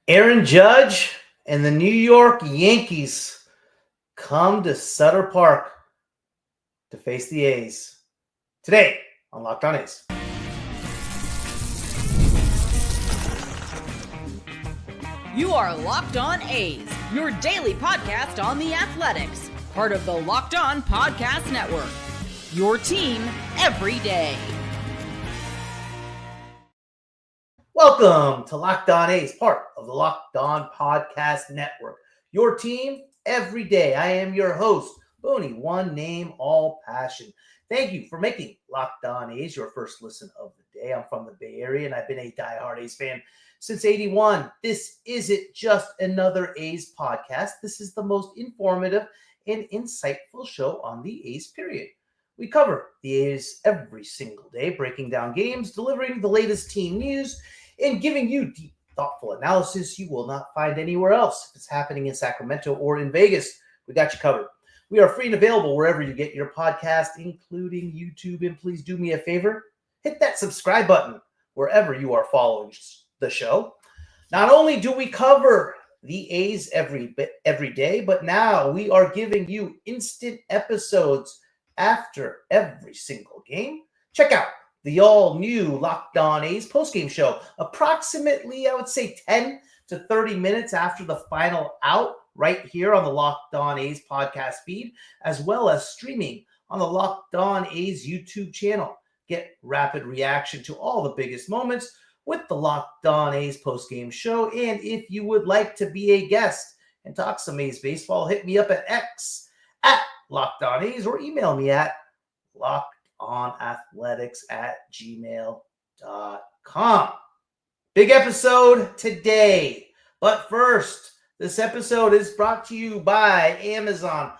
Aaron Judge and the New York Yankees come to Sutter Park to face the A's. Today on Locked On A's. You are Locked On A's, your daily podcast on the Athletics, part of the Locked On Podcast Network. Your team every day. Welcome to Locked On A's, part of the Locked On Podcast Network. Your team every day. I am your host, Booney, one name, all passion. Thank you for making Locked On A's your first listen of the day. I'm from the Bay Area, and I've been a diehard A's fan since '81. This isn't just another A's podcast. This is the most informative and insightful show on the A's, period. We cover the A's every single day, breaking down games, delivering the latest team news, and giving you deep, thoughtful analysis you will not find anywhere else. If it's happening in Sacramento or in Vegas, we got you covered. We are free and available wherever you get your podcast, including YouTube. And please do me a favor, hit that subscribe button wherever you are following the show. Not only do we cover the A's every day, but now we are giving you instant episodes after every single game. Check out the all-new Locked On A's postgame show, approximately, I would say, 10 to 30 minutes after the final out, right here on the Locked On A's podcast feed, as well as streaming on the Locked On A's YouTube channel. Get rapid reaction to all the biggest moments with the Locked On A's postgame show. And if you would like to be a guest and talk some A's baseball, hit me up at X at Locked On A's or email me at lockedonathletics@gmail.com. Big episode today. But first, this episode is brought to you by Amazon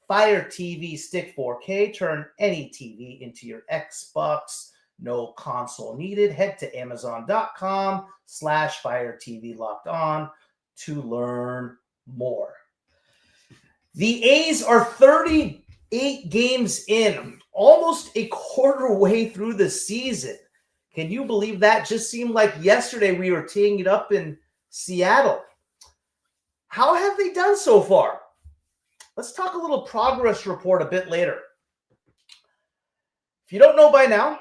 Fire TV Stick 4K. Turn any TV into your Xbox. No console needed. Head to amazon.com/Fire TV Locked On to learn more. The A's are 38 games in, almost a quarter way through the season. Can you believe that? Just seemed like yesterday we were teeing it up in Seattle. How have they done so far? Let's talk a little progress report a bit later. If you don't know by now,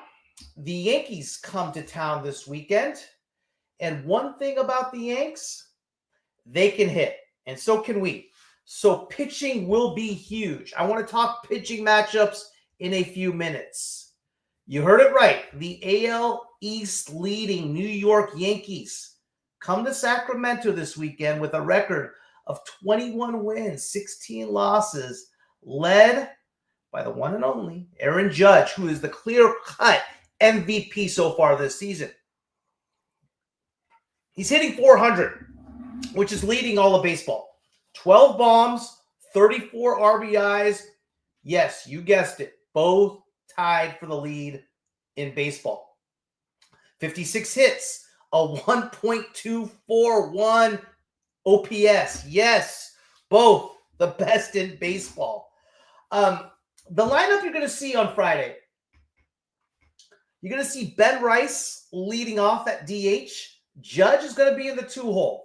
the Yankees come to town this weekend. And one thing about the Yanks, they can hit. And so can we. So pitching will be huge. I want to talk pitching matchups in a few minutes. You heard it right. The AL East leading New York Yankees come to Sacramento this weekend with a record of 21 wins, 16 losses, led by the one and only Aaron Judge, who is the clear-cut MVP so far this season. He's hitting 400, which is leading all of baseball. 12 bombs, 34 RBIs. Yes, you guessed it. Both tied for the lead in baseball. 56 hits, a 1.241 OPS. Yes, both the best in baseball. The lineup you're going to see on Friday, you're going to see Ben Rice leading off at DH. Judge is going to be in the 2-hole.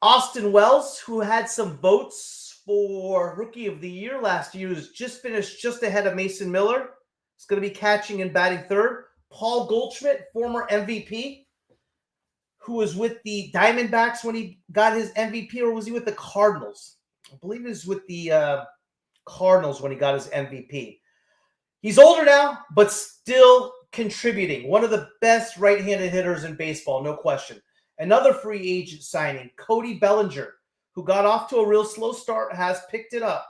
Austin Wells, who had some votes for Rookie of the Year last year, who's just finished just ahead of Mason Miller, is going to be catching and batting third. Paul Goldschmidt, former MVP, who was with the Diamondbacks when he got his MVP, or was he with the Cardinals? I believe he was with the Cardinals when he got his MVP. He's older now, but still contributing. One of the best right-handed hitters in baseball, no question. Another free agent signing, Cody Bellinger, who got off to a real slow start, has picked it up.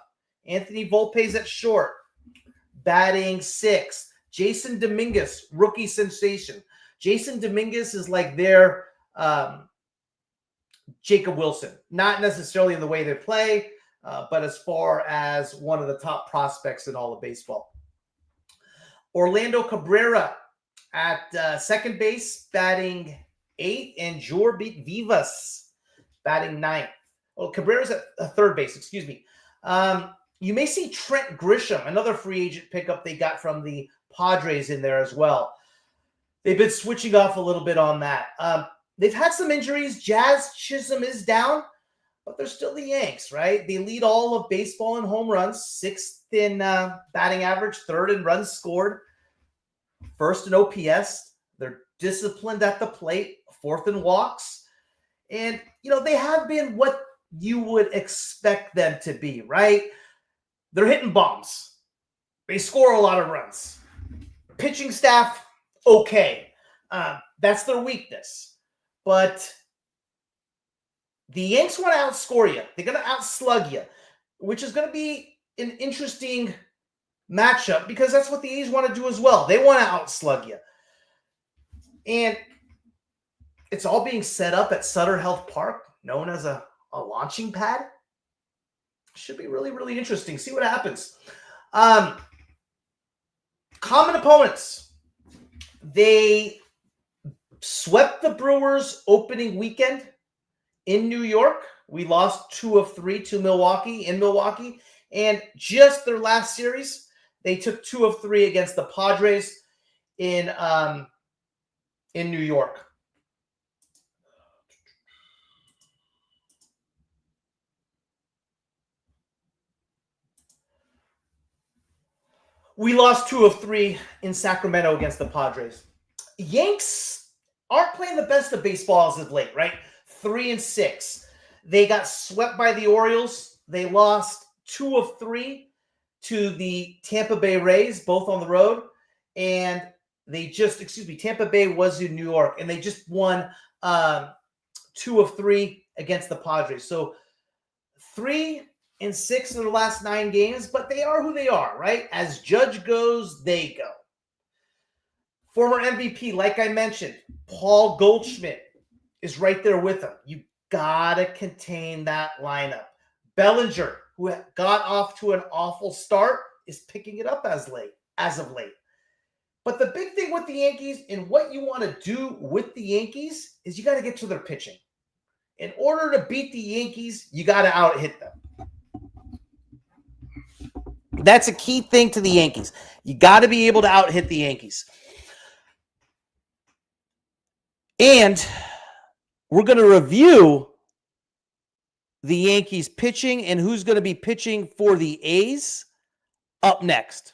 Anthony Volpe's at short, batting sixth. Jason Dominguez, rookie sensation. Jason Dominguez is like their Jacob Wilson. Not necessarily in the way they play, but as far as one of the top prospects in all of baseball. Orlando Cabrera at second base, batting eighth, and Jorge Vivas batting ninth. Oh, Cabrera's at third base, excuse me. You may see Trent Grisham, another free agent pickup they got from the Padres, in there as well. They've been switching off a little bit on that. they've had some injuries. Jazz Chisholm is down, but they're still the Yanks, right? They lead all of baseball in home runs, 6th in batting average, 3rd in runs scored, 1st in OPS. They're disciplined at the plate, 4th in walks. And, they have been what you would expect them to be, right? They're hitting bombs. They score a lot of runs. Pitching staff, okay. That's their weakness. But the Yanks want to outscore you. They're going to outslug you, which is going to be an interesting matchup because that's what the A's want to do as well. They want to outslug you. And it's all being set up at Sutter Health Park, known as a launching pad. Should be really, really interesting. See what happens. Common opponents. They swept the Brewers opening weekend in New York. We lost 2 of 3 to Milwaukee in Milwaukee. And just their last series, they took 2 of 3 against the Padres in New York. We lost 2 of 3 in Sacramento against the Padres. Yanks aren't playing the best of baseball as of late, right? 3-6. They got swept by the Orioles. They lost 2 of 3 to the Tampa Bay Rays, both on the road. And Tampa Bay was in New York, and they just won 2 of 3 against the Padres. So 3-6 in their last 9 games, but they are who they are, right? As Judge goes, they go. Former MVP, like I mentioned, Paul Goldschmidt is right there with him. You gotta contain that lineup. Bellinger, who got off to an awful start, is picking it up as of late. But the big thing with the Yankees and what you want to do with the Yankees is you got to get to their pitching. In order to beat the Yankees, you got to out-hit them. That's a key thing to the Yankees. You got to be able to out-hit the Yankees. And we're going to review the Yankees pitching and who's going to be pitching for the A's up next.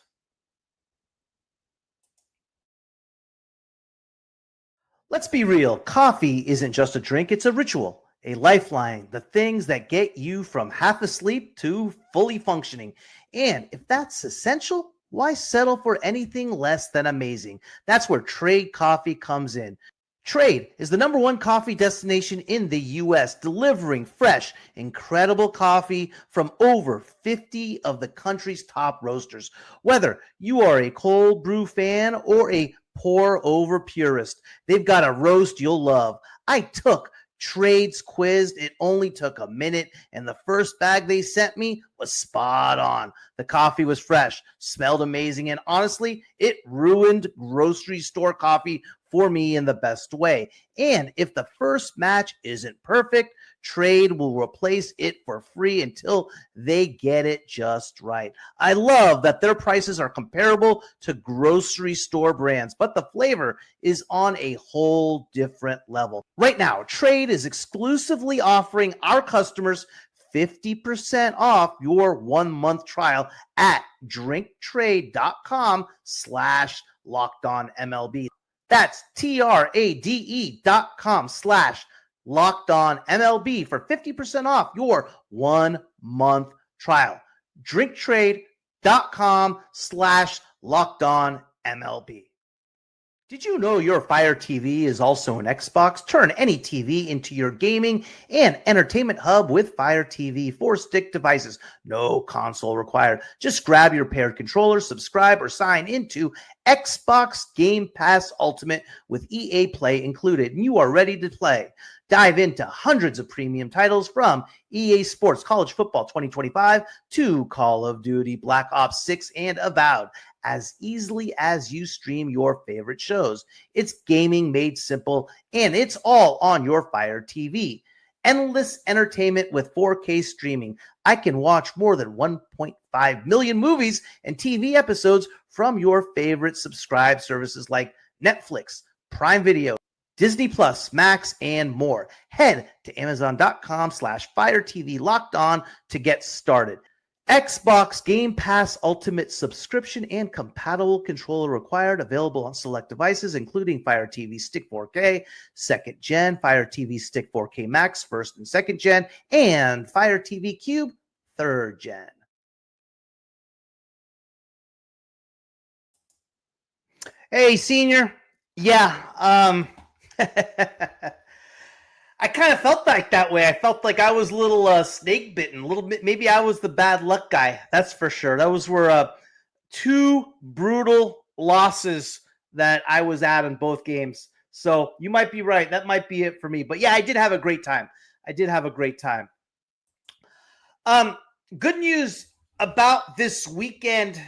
Let's be real. Coffee isn't just a drink, it's a ritual, a lifeline, the things that get you from half asleep to fully functioning. And if that's essential, why settle for anything less than amazing? That's where Trade Coffee comes in. Trade is the #1 coffee destination in the U.S., delivering fresh, incredible coffee from over 50 of the country's top roasters. Whether you are a cold brew fan or a pour-over purist, they've got a roast you'll love. I took Trade's quiz. It only took a minute, and the first bag they sent me was spot on. The coffee was fresh, smelled amazing, and honestly, it ruined grocery store coffee for me in the best way. And if the first match isn't perfect, Trade will replace it for free until they get it just right. I love that their prices are comparable to grocery store brands, but the flavor is on a whole different level. Right now, Trade is exclusively offering our customers 50% off your 1-month trial at drinktrade.com/LockedOnMLB. That's TRADE.com/LockedOnMLB for 50% off your 1-month trial. drinktrade.com/LockedOnMLB. Did you know your Fire TV is also an Xbox? Turn any TV into your gaming and entertainment hub with Fire TV 4-stick devices. No console required. Just grab your paired controller, subscribe, or sign into Xbox Game Pass Ultimate with EA Play included, and you are ready to play. Dive into hundreds of premium titles from EA Sports College Football 2025 to Call of Duty Black Ops 6 and Avowed as easily as you stream your favorite shows. It's gaming made simple, and it's all on your Fire TV. Endless entertainment with 4K streaming. I can watch more than 1.5 million movies and TV episodes from your favorite subscribed services like Netflix, Prime Video, Disney Plus, Max, and more. Head to Amazon.com/Fire TV Locked On to get started. Xbox Game Pass Ultimate subscription and compatible controller required. Available on select devices, including Fire TV Stick 4K, 2nd Gen, Fire TV Stick 4K Max, 1st and 2nd Gen, and Fire TV Cube, 3rd Gen. Hey, Senior. Yeah, I kind of felt like that way. I felt like I was a little snake bitten, a little bit. Maybe I was the bad luck guy. That's for sure. Those were 2 brutal losses that I was at in both games. So you might be right. That might be it for me. But yeah, I did have a great time. Good news about this weekend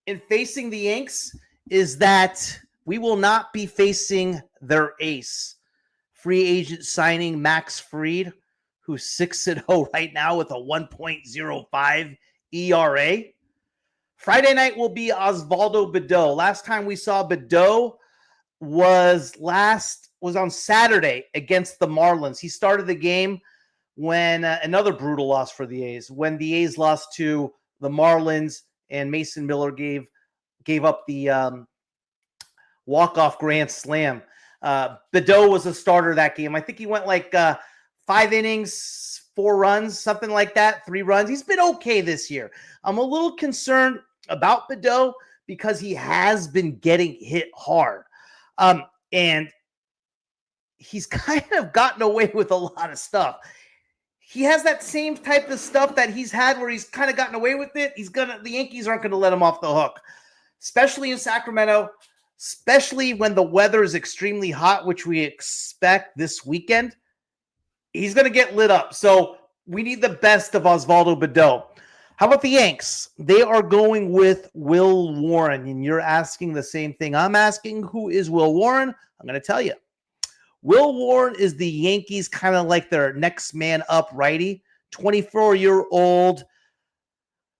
in facing the Yanks is that we will not be facing their ace. Free agent signing Max Fried, who's 6-0 right now with a 1.05 ERA. Friday night will be Osvaldo Bido. Last time we saw Bido was on Saturday against the Marlins. He started the game when another brutal loss for the A's, when the A's lost to the Marlins and Mason Miller gave up the walk-off grand slam. Bido was a starter that game. I think he went like 5 innings, 4 runs, something like that, 3 runs. He's been okay this year. I'm a little concerned about Bido because he has been getting hit hard. And he's kind of gotten away with a lot of stuff. He has that same type of stuff that he's had where he's kind of gotten away with it. The Yankees aren't going to let him off the hook, especially in Sacramento. Especially when the weather is extremely hot, which we expect this weekend, he's going to get lit up. So we need the best of Osvaldo Bido. How about the Yanks? They are going with Will Warren, and you're asking the same thing I'm asking. Who is Will Warren? I'm going to tell you. Will Warren is the Yankees kind of like their next man up righty, 24-year-old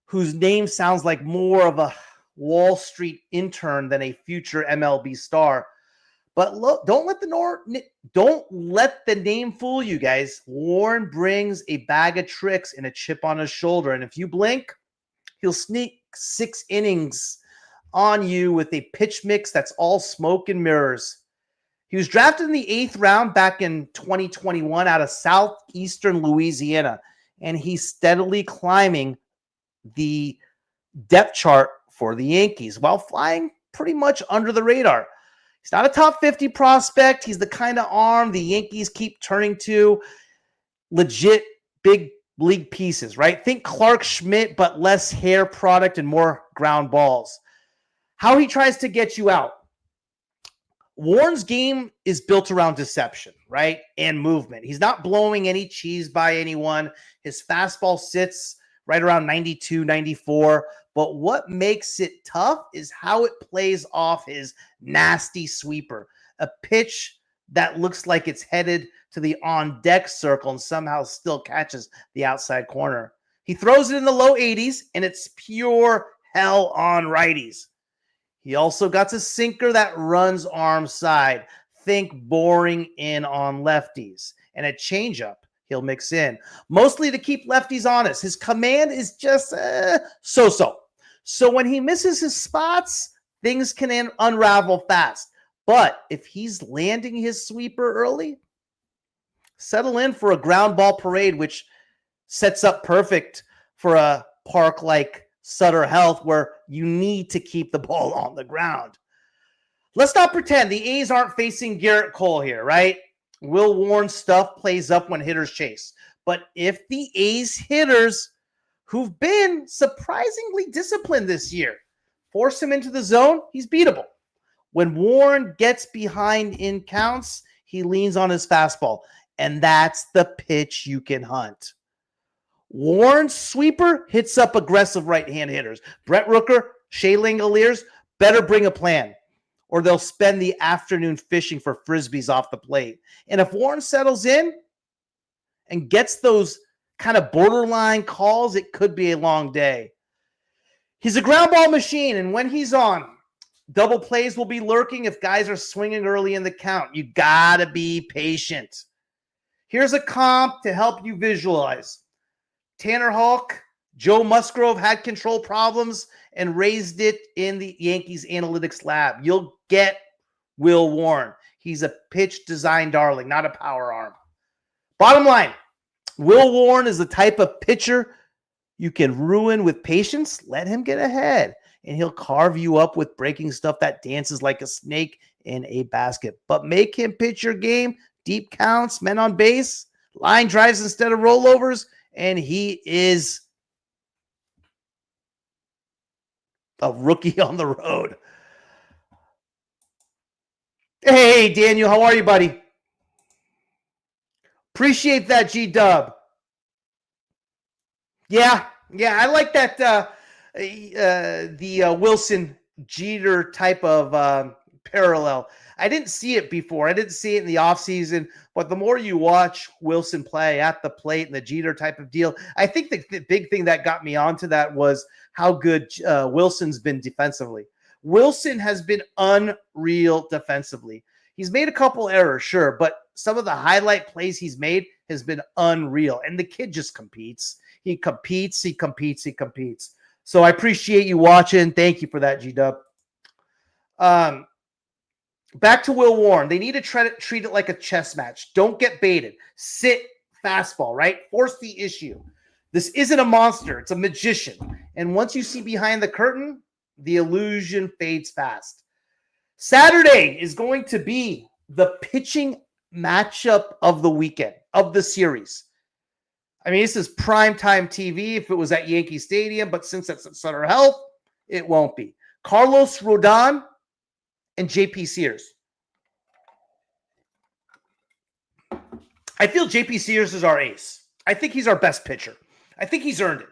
whose name sounds like more of a Wall Street intern than a future MLB star. But look, don't let the name fool you guys. Warren brings a bag of tricks and a chip on his shoulder, and if you blink, he'll sneak 6 innings on you with a pitch mix that's all smoke and mirrors. He was drafted in the 8th round back in 2021 out of southeastern Louisiana, and he's steadily climbing the depth chart for the Yankees while flying pretty much under the radar. He's not a top 50 prospect. He's the kind of arm the Yankees keep turning to. Legit big league pieces, right? Think Clark Schmidt, but less hair product and more ground balls. How he tries to get you out. Warren's game is built around deception, right? And movement. He's not blowing any cheese by anyone. His fastball sits right around 92, 94. But what makes it tough is how it plays off his nasty sweeper. A pitch that looks like it's headed to the on-deck circle and somehow still catches the outside corner. He throws it in the low 80s, and it's pure hell on righties. He also got a sinker that runs arm side. Think boring in on lefties. And a changeup he'll mix in. Mostly to keep lefties honest. His command is just so-so. So when he misses his spots, things can unravel fast. But if he's landing his sweeper early, settle in for a ground ball parade, which sets up perfect for a park like Sutter Health, where you need to keep the ball on the ground. Let's not pretend the A's aren't facing Garrett Cole here, right? Will Warren stuff plays up when hitters chase. But if the A's hitters, who've been surprisingly disciplined this year, force him into the zone, he's beatable. When Warren gets behind in counts, he leans on his fastball, and that's the pitch you can hunt. Warren's sweeper hits up aggressive right-hand hitters. Brett Rooker, Shea Langoliers better bring a plan, or they'll spend the afternoon fishing for frisbees off the plate. And if Warren settles in and gets those kind of borderline calls, it could be a long day. He's a ground ball machine, and when he's on, Double plays will be lurking if guys are swinging early in the count. You got to be patient. Here's a comp to help you visualize. Tanner Houck, Joe Musgrove had control problems and raised it in the Yankees analytics lab. You'll get Will Warren. He's a pitch design darling, not a power arm. Bottom line, Will Warren is the type of pitcher you can ruin with patience. Let him get ahead, and he'll carve you up with breaking stuff that dances like a snake in a basket. But make him pitch your game, deep counts, men on base, line drives instead of rollovers, and he is a rookie on the road. Hey, Daniel, how are you, buddy? Appreciate that, G-Dub. Yeah, I like that the Wilson Jeter type of parallel. I didn't see it before. I didn't see it in the offseason, but the more you watch Wilson play at the plate and the Jeter type of deal, I think the big thing that got me onto that was how good Wilson's been defensively. Wilson has been unreal defensively. He's made a couple errors, sure, but some of the highlight plays he's made has been unreal, and the kid just competes. He competes. So I appreciate you watching. Thank you for that, G-Dub. Back to Will Warren. They need to treat it like a chess match. Don't get baited. Sit fastball, right? Force the issue. This isn't a monster. It's a magician. And once you see behind the curtain, the illusion fades fast. Saturday is going to be the pitching matchup of the weekend, of the series. I mean, this is primetime TV if it was at Yankee Stadium, but since it's at Sutter Health, it won't be. Carlos Rodon and JP Sears. I feel JP Sears is our ace. I think he's our best pitcher. I think he's earned it.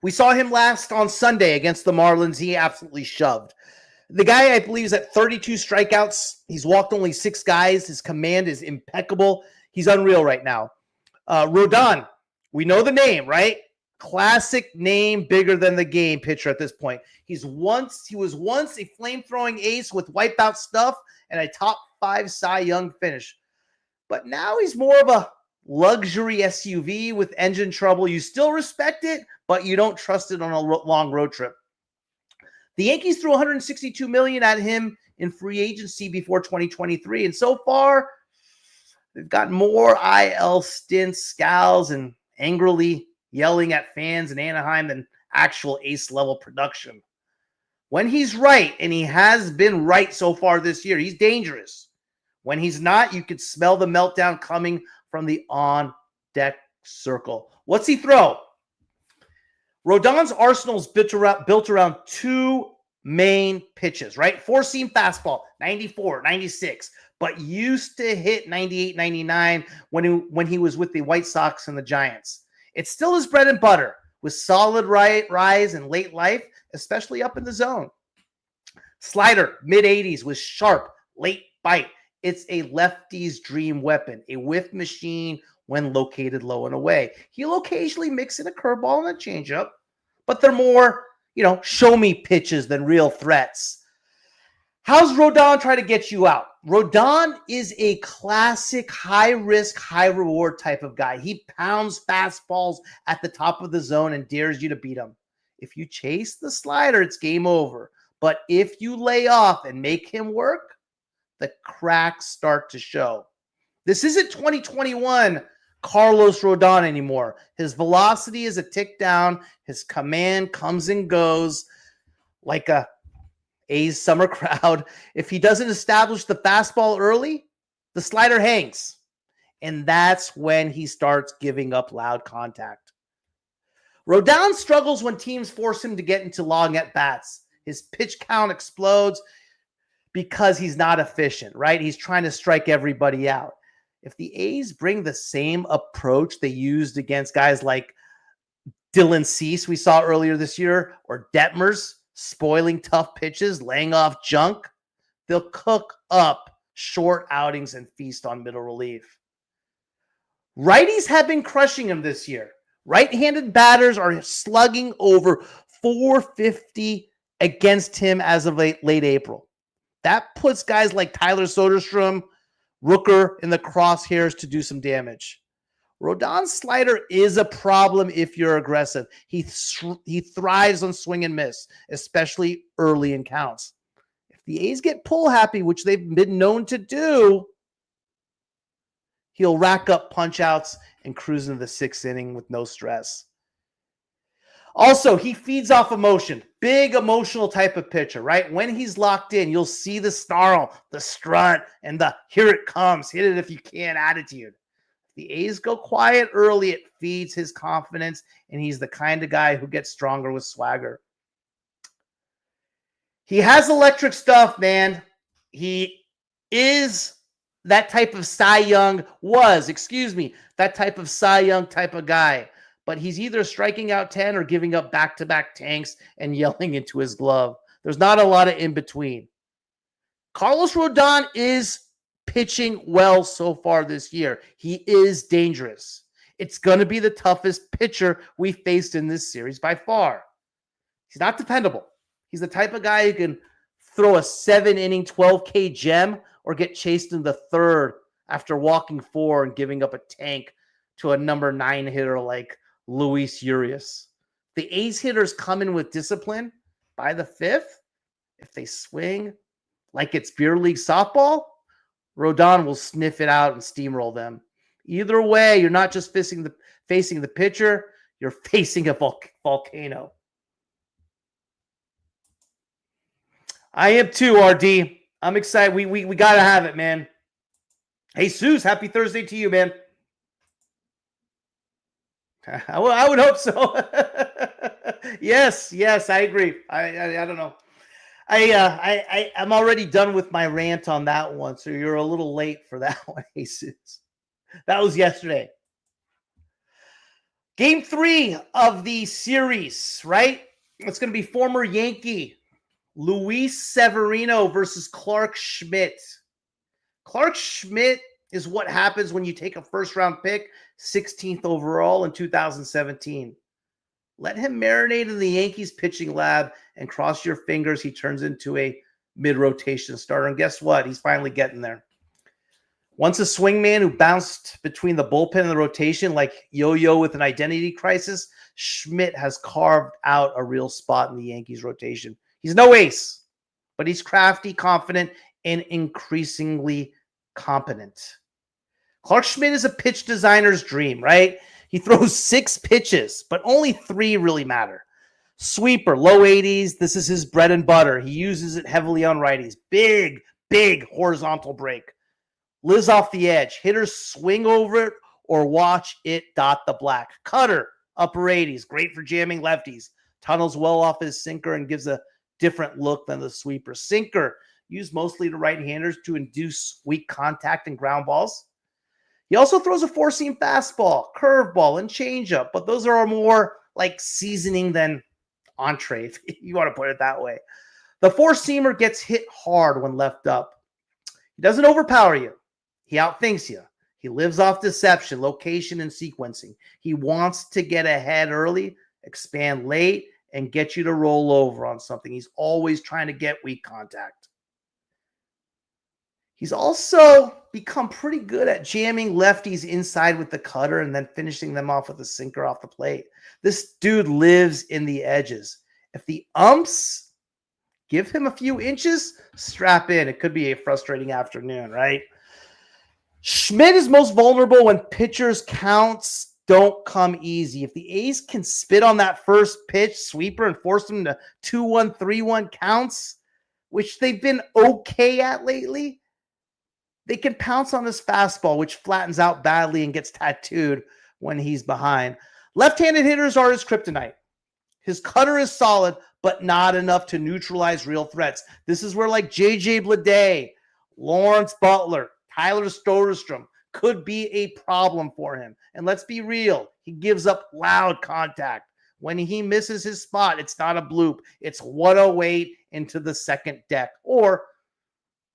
We saw him last on Sunday against the Marlins. He absolutely shoved. The guy, I believe, is at 32 strikeouts. He's walked only 6 guys. His command is impeccable. He's unreal right now. Rodon, we know the name, right? Classic name, bigger than the game pitcher at this point. He was once a flame-throwing ace with wipeout stuff and a top 5 Cy Young finish. But now he's more of a luxury SUV with engine trouble. You still respect it, but you don't trust it on a long road trip. The Yankees threw $162 million at him in free agency before 2023, and so far they've got more IL stints, scowls, and angrily yelling at fans in Anaheim than actual ace-level production. When he's right, and he has been right so far this year, he's dangerous. When he's not, you could smell the meltdown coming from the on-deck circle. What's he throw? Rodon's arsenal is built around 2 main pitches, right? 4-seam fastball, 94, 96, but used to hit 98, 99 when he was with the White Sox and the Giants. It's still his bread and butter with solid rise in late life, especially up in the zone. Slider, mid-80s with sharp, late bite. It's a lefty's dream weapon, a whiff machine when located low and away. He'll occasionally mix in a curveball and a changeup, but they're more, show me pitches than real threats. How's Rodon try to get you out? Rodon is a classic high-risk, high-reward type of guy. He pounds fastballs at the top of the zone and dares you to beat him. If you chase the slider, it's game over. But if you lay off and make him work, the cracks start to show. This isn't 2021 Carlos Rodon anymore. His velocity is a tick down. His command comes and goes like a A's summer crowd. If he doesn't establish the fastball early, the slider hangs. And that's when he starts giving up loud contact. Rodon struggles when teams force him to get into long at-bats. His pitch count explodes because he's not efficient, right? He's trying to strike everybody out. If the A's bring the same approach they used against guys like Dylan Cease we saw earlier this year, or Detmers, spoiling tough pitches, laying off junk, they'll cook up short outings and feast on middle relief. Righties have been crushing him this year. Right-handed batters are slugging over 450 against him as of late April. That puts guys like Tyler Soderstrom, Rooker in the crosshairs to do some damage. Rodon's slider is a problem if you're aggressive. He thrives on swing and miss, especially early in counts. If the A's get pull happy, which they've been known to do, he'll rack up punch outs and cruise into the 6th inning with no stress. Also, he feeds off emotion. Big emotional type of pitcher, right? When he's locked in, you'll see the snarl, the strut, and the here it comes, hit it if you can attitude. The A's go quiet early, it feeds his confidence, and he's the kind of guy who gets stronger with swagger. He has electric stuff, man. He is that type of Cy Young type of guy. But he's either striking out 10 or giving up back-to-back tanks and yelling into his glove. There's not a lot of in between. Carlos Rodon is pitching well so far this year. He is dangerous. It's going to be the toughest pitcher we faced in this series by far. He's not dependable. He's the type of guy who can throw a 7-inning, 12K gem or get chased in the 3rd after walking 4 and giving up a tank to a number 9 hitter like Luis Urias. The A's hitters come in with discipline by the 5th. If they swing like it's beer league softball, Rodon will sniff it out and steamroll them. Either way, you're not just facing the pitcher, you're facing a volcano. I am too, RD. I'm excited. We got to have it, man. Hey, Seuss, happy Thursday to you, man. I would hope so. Yes, I agree. I don't know. I'm already done with my rant on that one, so you're a little late for that one, Jesus. That was yesterday. Game 3 of the series, right? It's going to be former Yankee Luis Severino versus Clark Schmidt. Clark Schmidt is what happens when you take a first-round pick, 16th overall in 2017. Let him marinate in the Yankees pitching lab and cross your fingers he turns into a mid-rotation starter. And guess what? He's finally getting there. Once a swingman who bounced between the bullpen and the rotation like yo-yo with an identity crisis, Schmidt has carved out a real spot in the Yankees rotation. He's no ace, but he's crafty, confident, and increasingly competent. Clark Schmidt is a pitch designer's dream, right? He throws 6 pitches, but only 3 really matter. Sweeper, low 80s. This is his bread and butter. He uses it heavily on righties. Big horizontal break. Lives off the edge. Hitters swing over it or watch it dot the black. Cutter, upper 80s. Great for jamming lefties. Tunnels well off his sinker and gives a different look than the sweeper. Sinker, used mostly to right-handers to induce weak contact and ground balls. He also throws a 4-seam fastball, curveball, and changeup, but those are more like seasoning than entree, if you want to put it that way. The 4-seamer gets hit hard when left up. He doesn't overpower you. He outthinks you. He lives off deception, location, and sequencing. He wants to get ahead early, expand late, and get you to roll over on something. He's always trying to get weak contact. He's also become pretty good at jamming lefties inside with the cutter and then finishing them off with a sinker off the plate. This dude lives in the edges. If the umps give him a few inches, strap in. It could be a frustrating afternoon, right? Schmidt is most vulnerable when pitchers' counts don't come easy. If the A's can spit on that first pitch sweeper and force them to 2-1, 3-1 counts, which they've been okay at lately, they can pounce on his fastball, which flattens out badly and gets tattooed when he's behind. Left-handed hitters are his kryptonite. His cutter is solid, but not enough to neutralize real threats. This is where like J.J. Bleday, Lawrence Butler, Tyler Soderstrom could be a problem for him. And let's be real, he gives up loud contact. When he misses his spot, it's not a bloop. It's 108 into the second deck, or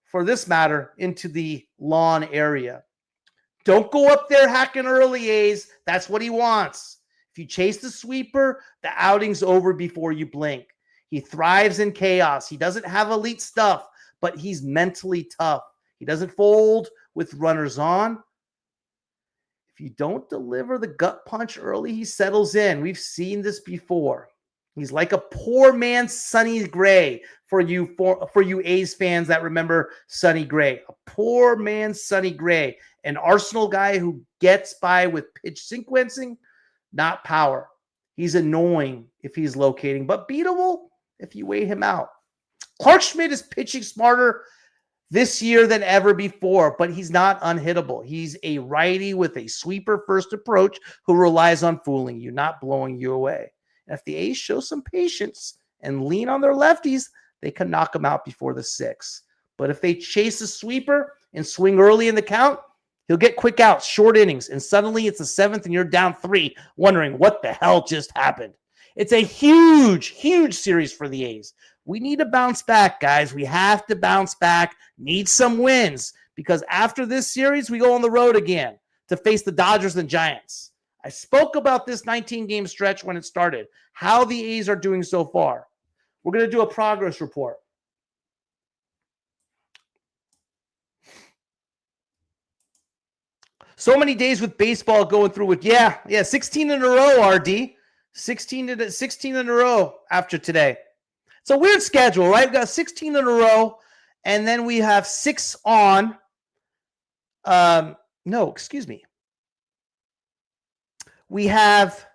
for this matter, into the lawn area. Don't go up there hacking early, A's. That's what he wants. If you chase the sweeper, the outing's over before you blink. He thrives in chaos. He doesn't have elite stuff, but he's mentally tough. He doesn't fold with runners on. If you don't deliver the gut punch early, he settles in. We've seen this before. He's like a poor man's Sonny Gray for you A's fans that remember Sonny Gray. A poor man's Sonny Gray, an Arsenal guy who gets by with pitch sequencing, not power. He's annoying if he's locating, but beatable if you weigh him out. Clark Schmidt is pitching smarter this year than ever before, but he's not unhittable. He's a righty with a sweeper-first approach who relies on fooling you, not blowing you away. And if the A's show some patience and lean on their lefties, they can knock him out before the sixth. But if they chase a sweeper and swing early in the count, he'll get quick outs, short innings, and suddenly it's the seventh and you're down 3, wondering what the hell just happened. It's a huge, huge series for the A's. We need to bounce back, guys. We have to bounce back, need some wins, because after this series, we go on the road again to face the Dodgers and Giants. I spoke about this 19-game stretch when it started, how the A's are doing so far. We're going to do a progress report. So many days with baseball going through with, 16 in a row, RD. 16 in a row after today. It's a weird schedule, right? We've got 16 in a row, and then we have 6 on. We have,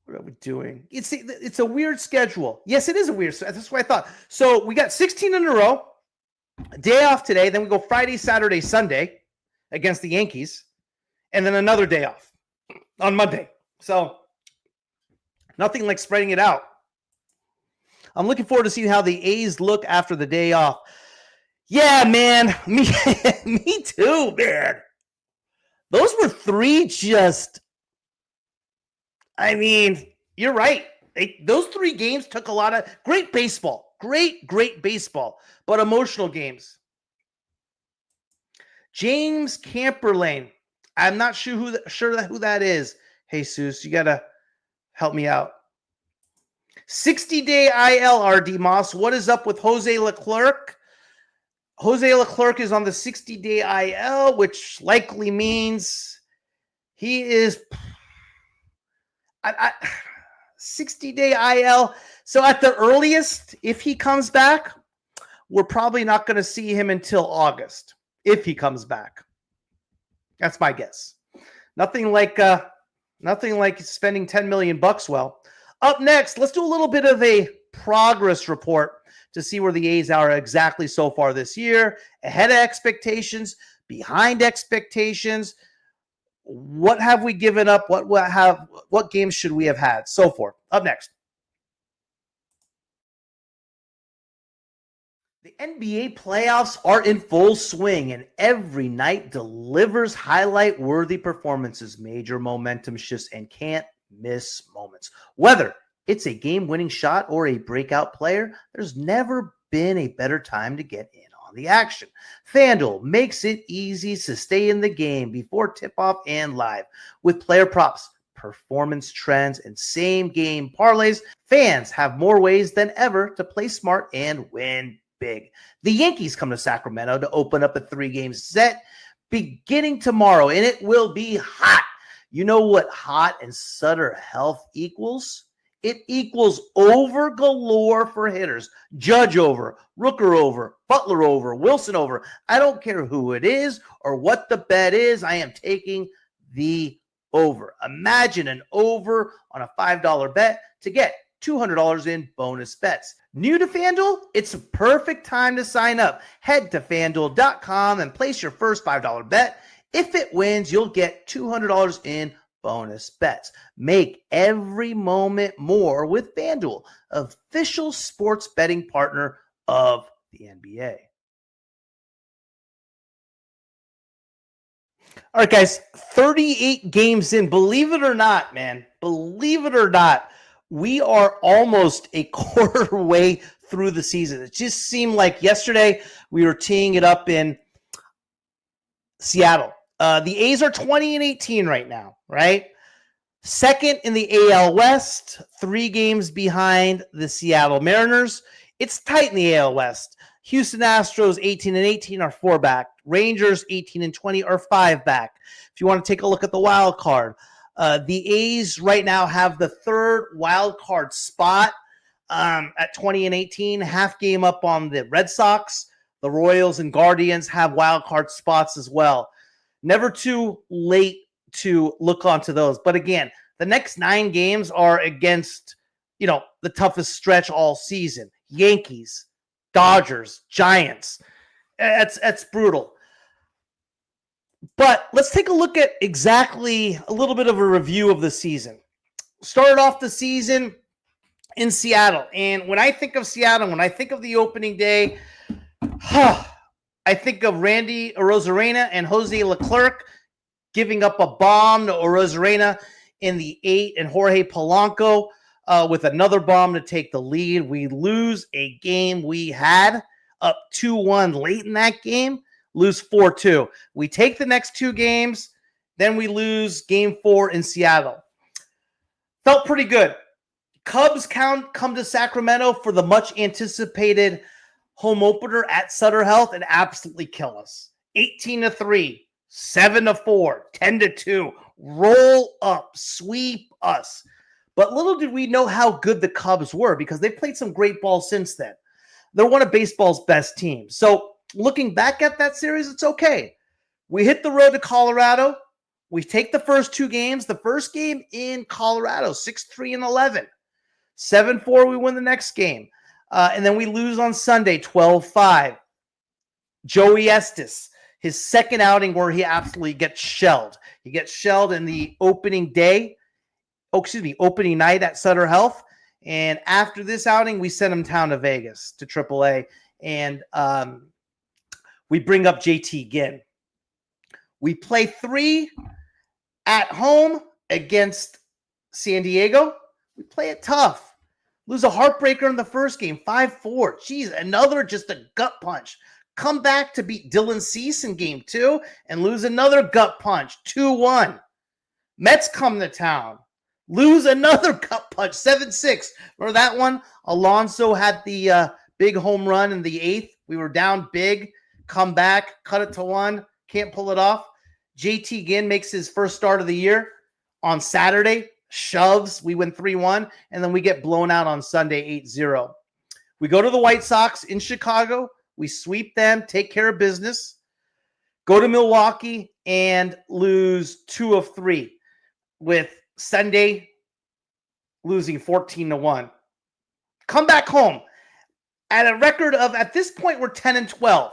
what are we doing? It's a weird schedule. Yes, it is a weird. That's what I thought. So we got 16 in a row, a day off today. Then we go Friday, Saturday, Sunday against the Yankees, and then another day off on Monday. So nothing like spreading it out. I'm looking forward to seeing how the A's look after the day off. Yeah, man. Me too, man. Those were 3 you're right. Those 3 games took a lot of great baseball. Great baseball, but emotional games. James Camperlane. I'm not sure who that is. Jesus, you got to help me out. 60-day IL, RD Moss. What is up with Jose Leclerc? Jose Leclerc is on the 60-day IL, which likely means he is 60-day IL. So at the earliest, if he comes back, we're probably not going to see him until August, if he comes back. That's my guess. Nothing like spending $10 million. Well, up next, let's do a little bit of a progress report to see where the A's are exactly so far this year, ahead of expectations, behind expectations. What have we given up? What games should we have had? So forth. Up next. The NBA playoffs are in full swing, and every night delivers highlight-worthy performances, major momentum shifts, and can't miss moments. Whether it's a game-winning shot or a breakout player, there's never been a better time to get in on the action. FanDuel makes it easy to stay in the game before tip-off and live. With player props, performance trends, and same-game parlays, fans have more ways than ever to play smart and win big. The Yankees come to Sacramento to open up a 3-game set beginning tomorrow, and it will be hot. You know what hot and Sutter Health equals? It equals over galore for hitters. Judge over, Rooker over, Butler over, Wilson over. I don't care who it is or what the bet is. I am taking the over. Imagine an over on a $5 bet to get $200 in bonus bets. New to FanDuel? It's a perfect time to sign up. Head to FanDuel.com and place your first $5 bet. If it wins, you'll get $200 in bonus bets. Make every moment more with FanDuel, official sports betting partner of the NBA. All right, guys, 38 games in. Believe it or not, man, we are almost a quarter way through the season. It just seemed like yesterday we were teeing it up in Seattle. The A's are 20-18 right now, right? Second in the AL West, 3 games behind the Seattle Mariners. It's tight in the AL West. Houston Astros 18-18 are 4 back. Rangers 18-20 are 5 back. If you want to take a look at the wild card, the A's right now have the 3rd wild card spot at 20-18, half game up on the Red Sox. The Royals and Guardians have wild card spots as well. Never too late to look onto those. But again, the next 9 games are against, the toughest stretch all season. Yankees, Dodgers, Giants. That's brutal. But let's take a look at exactly a little bit of a review of the season. Started off the season in Seattle. And when I think of Seattle, when I think of the opening day, I think of Randy Arozarena and Jose Leclerc giving up a bomb to Arozarena in the 8th and Jorge Polanco with another bomb to take the lead. We lose a game we had up 2-1 late in that game, lose 4-2. We take the next 2 games, then we lose game 4 in Seattle. Felt pretty good. Cubs come to Sacramento for the much anticipated home opener at Sutter Health and absolutely kill us. 18-3, 7-4, 10-2, roll up, sweep us. But little did we know how good the Cubs were because they've played some great ball since then. They're one of baseball's best teams. So looking back at that series, it's okay. We hit the road to Colorado. We take the first 2 games. The first game in Colorado, 6-3-11. 7-4, we win the next game. And then we lose on Sunday, 12-5. Joey Estes, his second outing where he absolutely gets shelled. He gets shelled in the opening night at Sutter Health. And after this outing, we send him down to Vegas to AAA. And we bring up JT Ginn. We play 3 at home against San Diego. We play it tough. Lose a heartbreaker in the first game, 5-4. Jeez, another just a gut punch. Come back to beat Dylan Cease in game 2 and lose another gut punch, 2-1. Mets come to town. Lose another gut punch, 7-6. Remember that one? Alonso had the big home run in the 8th. We were down big. Come back, cut it to 1. Can't pull it off. JT Ginn makes his first start of the year on Saturday. Shoves. We win 3-1. And then we get blown out on Sunday 8-0. We go to the White Sox in Chicago. We sweep them, take care of business. Go to Milwaukee and lose 2 of 3 with Sunday losing 14-1. Come back home at a record of, at this point, we're 10-12.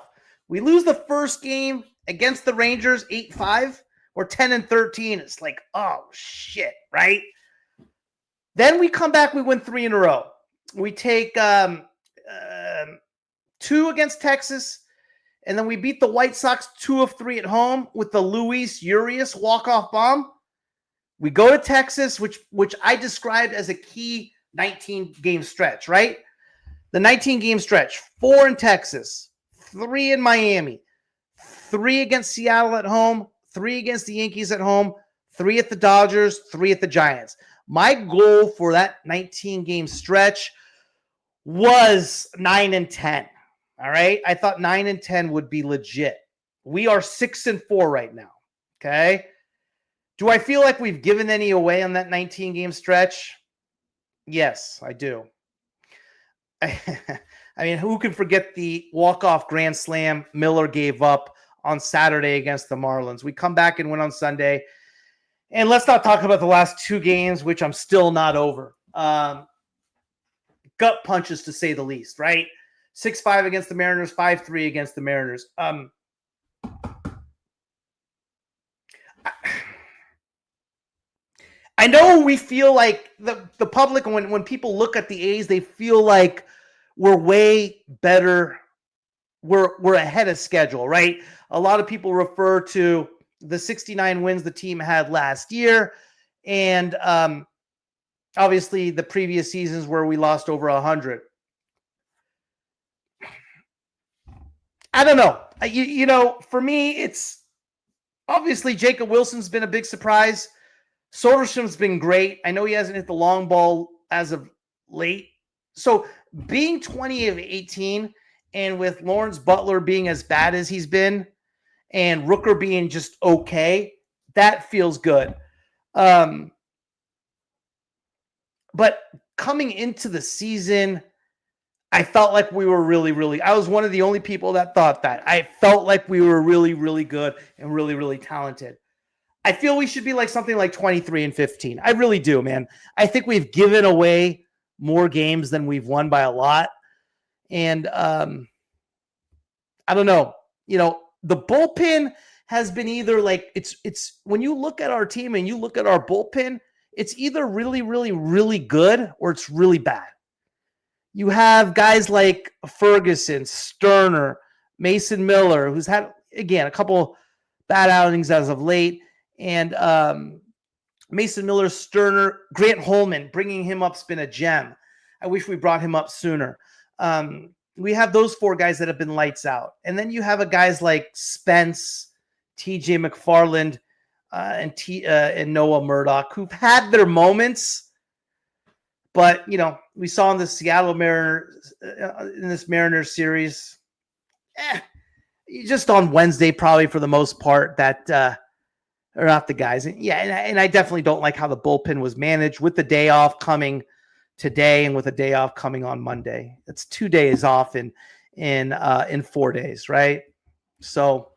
We lose the first game against the Rangers, 8-5. We're 10-13. It's like, oh, shit, right? Then we come back, we win 3 in a row. We take 2 against Texas, and then we beat the White Sox 2 of 3 at home with the Luis Urias walk-off bomb. We go to Texas, which I described as a key 19-game stretch, right? The 19-game stretch, 4 in Texas, 3 in Miami, 3 against Seattle at home, 3 against the Yankees at home, 3 at the Dodgers, 3 at the Giants. My goal for that 19-game stretch was 9-10. All right? I thought 9-10 would be legit. We are 6-4 right now. Okay? Do I feel like we've given any away on that 19-game stretch? Yes, I do. I mean, who can forget the walk-off grand slam Miller gave up on Saturday against the Marlins? We come back and win on Sunday. And let's not talk about the last 2 games, which I'm still not over. Gut punches, to say the least, right? 6-5 against the Mariners, 5-3 against the Mariners. I know we feel like the public, when people look at the A's, they feel like we're way better. We're ahead of schedule, right? A lot of people refer to the 69 wins the team had last year, and obviously the previous seasons where we lost over 100. I don't know. You know, for me, it's obviously Jacob Wilson's been a big surprise. Soderstrom's been great. I know he hasn't hit the long ball as of late. So being 20 of 18 and with Lawrence Butler being as bad as he's been and Rooker being just okay, that feels good. But coming into the season, I felt like we were really, I was one of the only people that thought that. I felt like we were really good and really talented. I feel we should be like something like 23-15. I really do, man. I think we've given away more games than we've won by a lot. And I don't know. You know, the bullpen has been either like it's when you look at our team and you look at our bullpen, it's either really good or it's really bad. You have guys like Ferguson, Sterner, Mason Miller, who's had, again, a couple bad outings as of late, and Mason Miller, Sterner, Grant Holman, bringing him up's been a gem. I wish we brought him up sooner. We have those four guys that have been lights out. And then you have guys like Spence, TJ McFarland, and Noah Murdoch, who've had their moments. But, you know, we saw in the Seattle Mariners, in this Mariners series, just on Wednesday, probably for the most part, that are not the guys. And I definitely don't like how the bullpen was managed with the day off coming today and with a day off coming on Monday. It's 2 days off in 4 days, right? So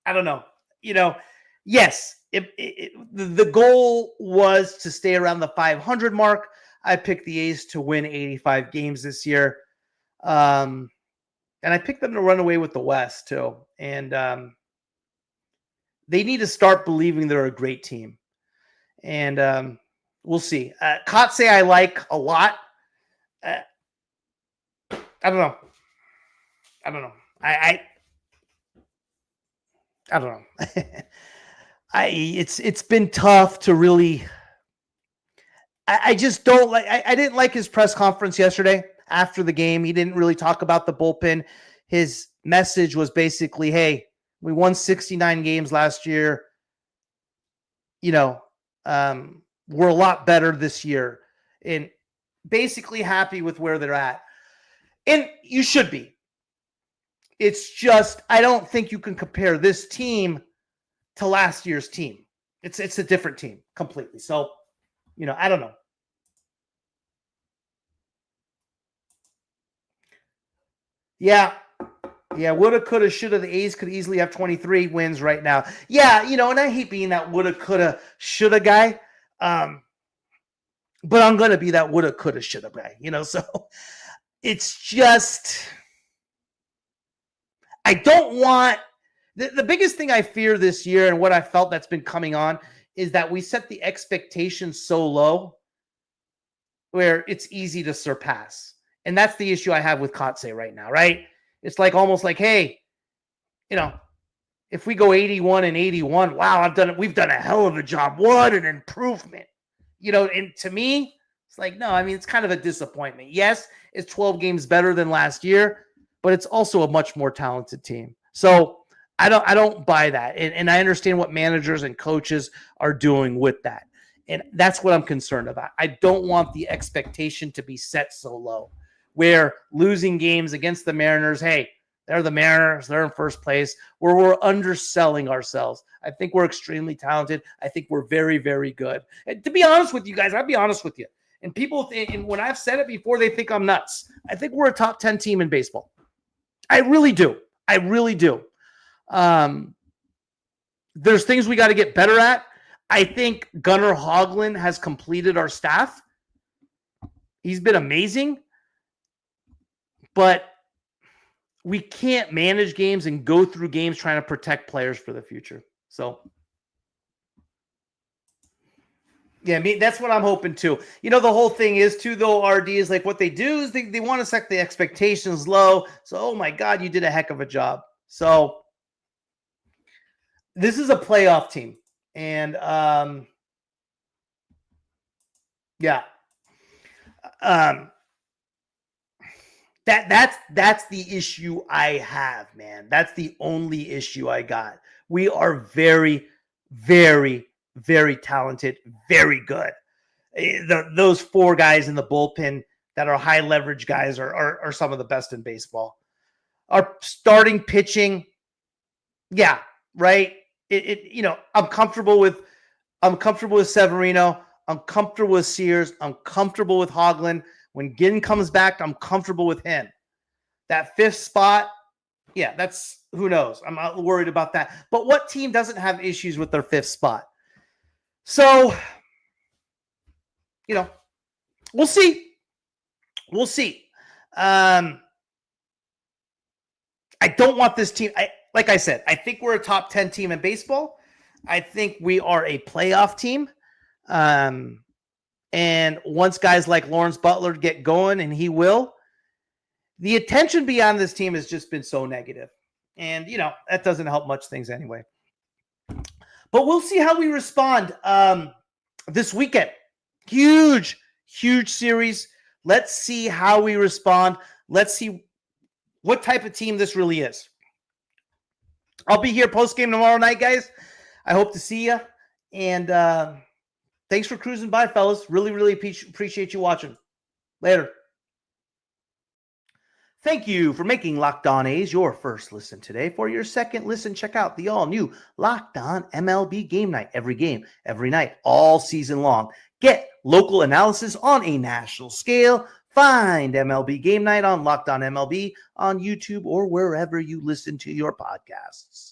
I don't know. You know, yes, the goal was to stay around the 500 mark. I picked the A's to win 85 games this year. And I picked them to run away with the West too. And they need to start believing they're a great team. And we'll see. Kotze I like a lot. I don't know. I don't know. I don't know. It's been tough to really. I just don't like. I didn't like his press conference yesterday after the game. He didn't really talk about the bullpen. His message was basically, "Hey, we won 69 games last year. You know, we're a lot better this year, and basically happy with where they're at. And you should be. It's just I don't think you can compare this team to last year's team. It's a different team completely. So, you know, I don't know. Yeah, woulda, coulda, shoulda. The A's could easily have 23 wins right now. Yeah, you know, and I hate being that woulda, coulda, shoulda guy. But I'm going to be that woulda, coulda, shoulda guy, you know, so it's just, I don't want, the biggest thing I fear this year and what I felt that's been coming on is that we set the expectations so low where it's easy to surpass. And that's the issue I have with Kotze right now, right? It's like almost like, hey, you know, if we go 81-81, wow, we've done a hell of a job. What an improvement. You know, and to me, it's like, no, I mean, it's kind of a disappointment. Yes, it's 12 games better than last year, but it's also a much more talented team. So I don't buy that. And I understand what managers and coaches are doing with that. And that's what I'm concerned about. I don't want the expectation to be set so low where losing games against the Mariners, hey, they're the Mariners, they're in first place, where we're underselling ourselves. I think we're extremely talented. I think we're very, very good. And to be honest with you guys, I'll be honest with you. And people, and when I've said it before, they think I'm nuts. I think we're a top 10 team in baseball. I really do. I really do. There's things we got to get better at. I think Gunnar Hoglund has completed our staff. He's been amazing. But we can't manage games and go through games trying to protect players for the future. So, yeah, I mean, that's what I'm hoping too. You know, the whole thing is too, though, RD is like what they do is they want to set the expectations low. So, oh my God, you did a heck of a job. So this is a playoff team. And yeah. That's the issue I have, man. That's the only issue I got. We are very, very, very talented, very good. Those 4 guys in the bullpen that are high leverage guys are some of the best in baseball. Our starting pitching, yeah, right. I'm comfortable with Severino. I'm comfortable with Sears. I'm comfortable with Hoagland. When Ginn comes back, I'm comfortable with him. That 5th spot, yeah, that's who knows. I'm not worried about that. But what team doesn't have issues with their 5th spot? So, we'll see. We'll see. I don't want this team. Like I said, I think we're a top 10 team in baseball. I think we are a playoff team. And once guys like Lawrence Butler get going, and he will, the attention beyond this team has just been so negative. And, that doesn't help much things anyway. But we'll see how we respond this weekend. Huge series. Let's see how we respond. Let's see what type of team this really is. I'll be here post-game tomorrow night, guys. I hope to see you. And thanks for cruising by, fellas. Really appreciate you watching. Later. Thank you for making Locked On A's your first listen today. For your second listen, check out the all-new Locked On MLB Game Night. Every game, every night, all season long. Get local analysis on a national scale. Find MLB Game Night on Locked On MLB on YouTube or wherever you listen to your podcasts.